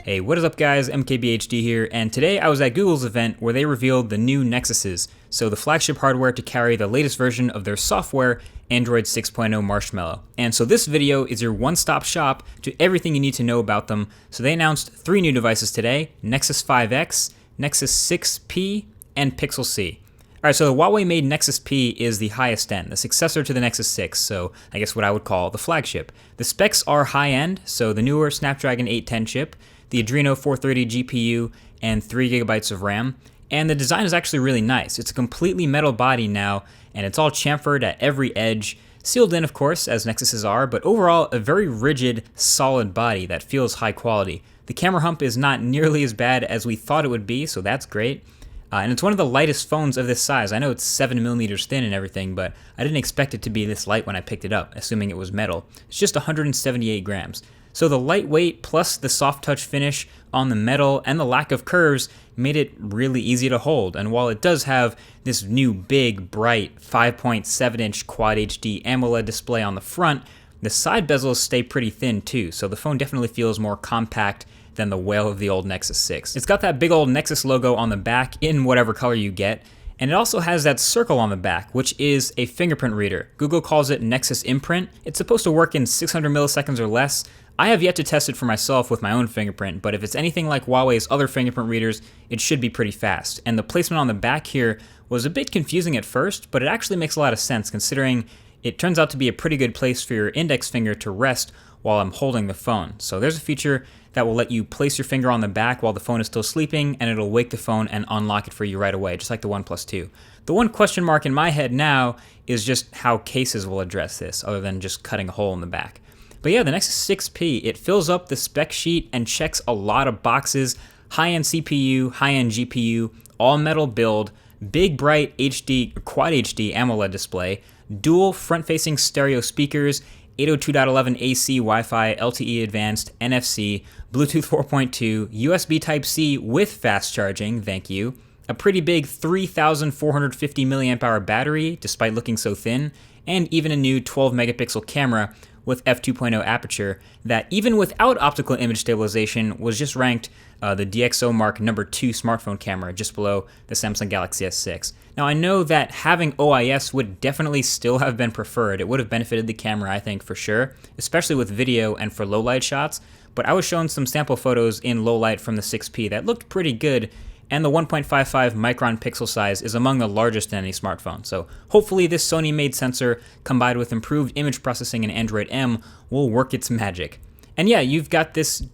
Hey, what is up guys, MKBHD here, and today I was at Google's event where they revealed the new Nexuses, so the flagship hardware to carry the latest version of their software, Android 6.0 Marshmallow. And so this video is your one-stop shop to everything you need to know about them. So they announced 3 new devices today, Nexus 5X, Nexus 6P, and Pixel C. Alright, so the Huawei-made Nexus P is the highest end, the successor to the Nexus 6, so I guess what I would call the flagship. The specs are high-end, so the newer Snapdragon 810 chip, the Adreno 430 GPU, and 3GB of RAM. And the design is actually really nice. It's a completely metal body now, and it's all chamfered at every edge, sealed in of course, as Nexuses are, but overall a very rigid, solid body that feels high quality. The camera hump is not nearly as bad as we thought it would be, so that's great. And it's one of the lightest phones of this size. I know it's 7mm thin and everything, but I didn't expect it to be this light when I picked it up, assuming it was metal. It's just 178 grams. So the lightweight plus the soft touch finish on the metal and the lack of curves made it really easy to hold. And while it does have this new big, bright 5.7-inch Quad HD AMOLED display on the front, the side bezels stay pretty thin too, so the phone definitely feels more compact than the whale of the old Nexus 6. It's got that big old Nexus logo on the back in whatever color you get, and it also has that circle on the back, which is a fingerprint reader. Google calls it Nexus Imprint. It's supposed to work in 600 milliseconds or less. I have yet to test it for myself with my own fingerprint, but if it's anything like Huawei's other fingerprint readers, it should be pretty fast. And the placement on the back here was a bit confusing at first, but it actually makes a lot of sense considering it turns out to be a pretty good place for your index finger to rest while I'm holding the phone. So there's a feature that will let you place your finger on the back while the phone is still sleeping, and it'll wake the phone and unlock it for you right away, just like the OnePlus 2. The one question mark in my head now is just how cases will address this, other than just cutting a hole in the back. But yeah, the Nexus 6P, it fills up the spec sheet and checks a lot of boxes. High-end CPU, high-end GPU, all-metal build, big bright HD, Quad HD AMOLED display, dual front-facing stereo speakers, 802.11 AC, Wi-Fi, LTE Advanced, NFC, Bluetooth 4.2, USB Type-C with fast charging, thank you, a pretty big 3,450 mAh battery, despite looking so thin, and even a new 12-megapixel camera with f2.0 aperture that, even without optical image stabilization, was just ranked the DxO Mark No. 2 smartphone camera, just below the Samsung Galaxy S6. Now, I know that having OIS would definitely still have been preferred. It would have benefited the camera, I think, for sure, especially with video and for low-light shots, but I was shown some sample photos in low-light from the 6P that looked pretty good, and the 1.55 micron pixel size is among the largest in any smartphone. So hopefully this Sony-made sensor, combined with improved image processing in Android M, will work its magic. And yeah, you've got this,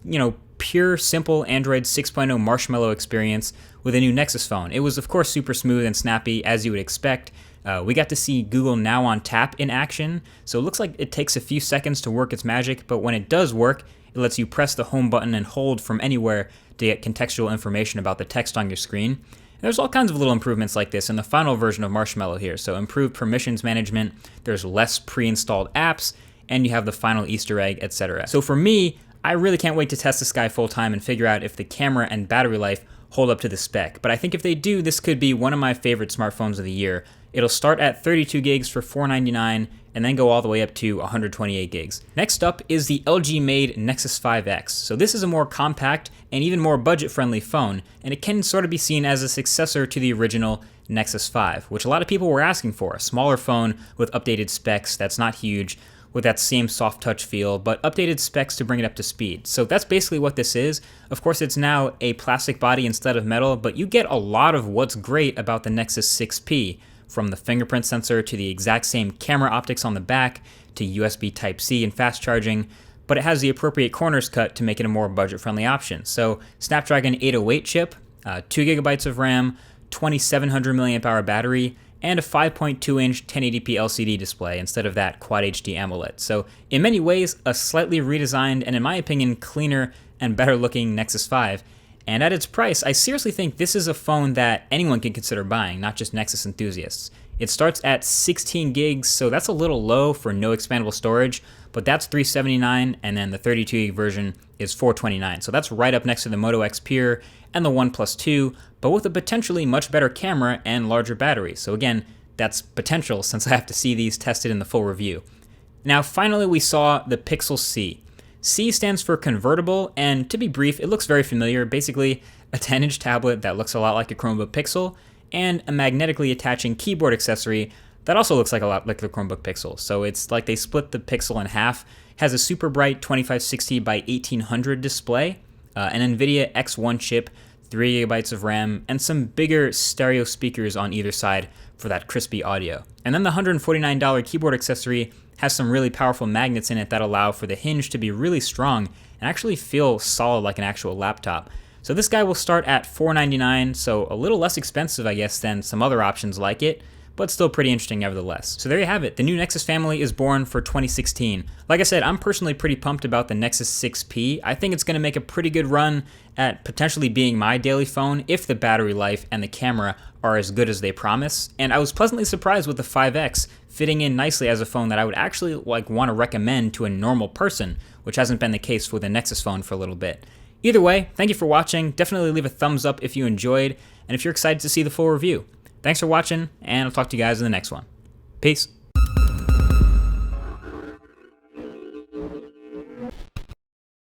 pure, simple Android 6.0 Marshmallow experience with a new Nexus phone. It was, of course, super smooth and snappy, as you would expect. We got to see Google Now on Tap in action, so it looks like it takes a few seconds to work its magic, but when it does work, it lets you press the home button and hold from anywhere to get contextual information about the text on your screen. And there's all kinds of little improvements like this in the final version of Marshmallow here, so improved permissions management, there's less pre-installed apps, and you have the final Easter egg, etc. So for me, I really can't wait to test this guy full time and figure out if the camera and battery life hold up to the spec. But I think if they do, this could be one of my favorite smartphones of the year. It'll start at 32 gigs for $499 and then go all the way up to 128 gigs. Next up is the LG-made Nexus 5X. So this is a more compact and even more budget-friendly phone, and it can sort of be seen as a successor to the original Nexus 5, which a lot of people were asking for. A smaller phone with updated specs that's not huge, with that same soft touch feel, but updated specs to bring it up to speed. So that's basically what this is. Of course, it's now a plastic body instead of metal, but you get a lot of what's great about the Nexus 6P, from the fingerprint sensor to the exact same camera optics on the back to USB Type-C and fast charging, but it has the appropriate corners cut to make it a more budget-friendly option. So Snapdragon 808 chip, 2GB of RAM, 2700 mAh battery, and a 5.2-inch 1080p LCD display instead of that Quad HD AMOLED. So in many ways, a slightly redesigned and in my opinion cleaner and better looking Nexus 5. And at its price, I seriously think this is a phone that anyone can consider buying, not just Nexus enthusiasts. It starts at 16 gigs, so that's a little low for no expandable storage, but that's $379, and then the 32 gig version is $429. So that's right up next to the Moto X Peer and the OnePlus 2, but with a potentially much better camera and larger battery. So again, that's potential since I have to see these tested in the full review. Now finally we saw the Pixel C. C stands for convertible, and to be brief, it looks very familiar. Basically, a 10-inch tablet that looks a lot like a Chromebook Pixel, and a magnetically attaching keyboard accessory that also looks like a lot like the Chromebook Pixel. So it's like they split the Pixel in half. It has a super bright 2560 by 1800 display, an NVIDIA X1 chip, 3 GB of RAM, and some bigger stereo speakers on either side for that crispy audio. And then the $149 keyboard accessory has some really powerful magnets in it that allow for the hinge to be really strong and actually feel solid like an actual laptop. So this guy will start at $499, so a little less expensive, I guess, than some other options like it, but still pretty interesting nevertheless. So there you have it. The new Nexus family is born for 2016. Like I said, I'm personally pretty pumped about the Nexus 6P. I think it's going to make a pretty good run at potentially being my daily phone if the battery life and the camera are as good as they promise. And I was pleasantly surprised with the 5X fitting in nicely as a phone that I would actually want to recommend to a normal person, which hasn't been the case with the Nexus phone for a little bit. Either way, thank you for watching. Definitely leave a thumbs up if you enjoyed, and if you're excited to see the full review. Thanks for watching, and I'll talk to you guys in the next one. Peace.